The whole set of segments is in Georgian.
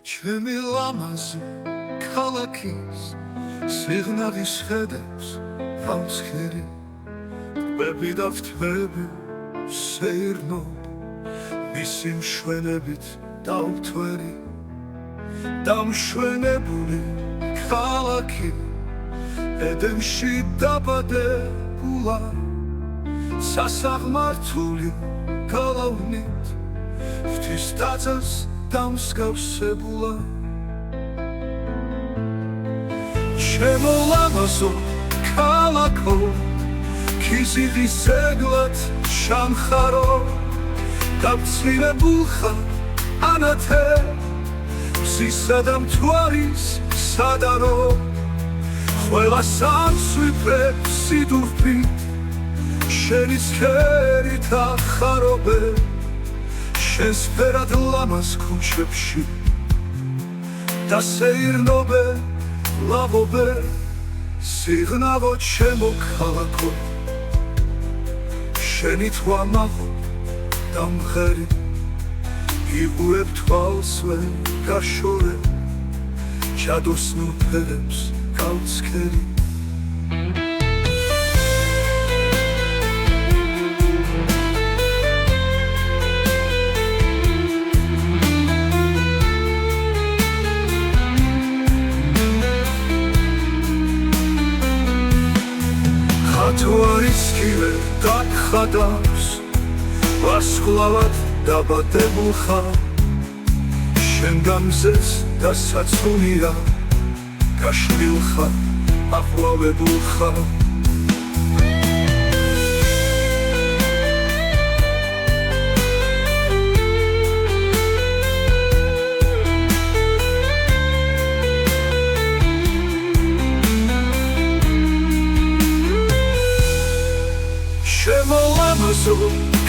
ჩემი ლამაზი ქალაქის სიღნაღის ხედებს ვამსხერი ტბები და ფრთები სეირნო მისი მშვენებით დავთვერი დამშვენებული ქალაქი ედემში დაბადებულა სასაღმართული გალავნით ღვთის ტაძარს დამსგავსებულა ჩემო ლამაზო ქალაქო ქიზიყის ზეგლად შამხარო გაბცვირებულხა ანათე მზისა და მთვარის სადარო ყველა სამსვიფრებ სიდურფით შენი ცქერით ახარობე შენს ფერად ლამაზ ქუჩებში და სეირნობე ლაღობე სიღნაღო ჩემო ქალაქო შენით ვამაყობ და მღერი იგურებ თვალსვე გაშორე ჩადოსნურ ფერებს გავცქერი ხათვარის კივე დაგხადავს ვარსკვლავად დაბადებულ ხარ შენ გამზეს და საწუნია გაშლილ ხარ აყვავებულ ხარ ჩემო ლამაზო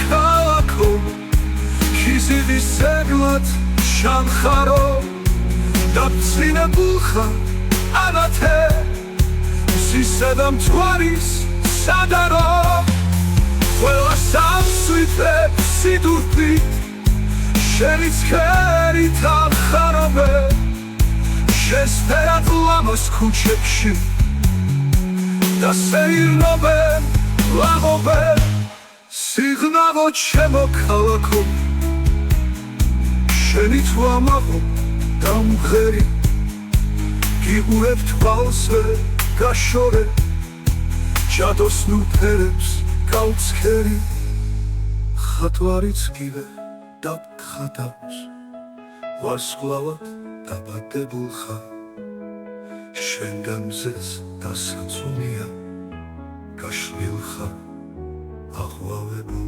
ქალაქო ქიზიყის ზეგლად შამხარო დაბცვირებულხა ანათე მზისა და მთვარის სადარო ყველა სამსვიფრებ სიდურფით შენი ცქერით ახარობე შენს ფერად ლამაზ ქუჩებში და სეირნობე ლაღობე სიღნაღო ჩემო ქალაქო შენით ვამაყობ და მღერი გიგურებ თვალსვე გაშორე ჩადოსნურ ფერებს გავცქერი ხათვარიც კივე დაგხადავს ვარსკვლავად დაბადებულ ხარ შენ გამზეს და საწუნია გაშლილ ხარ აყვავებულ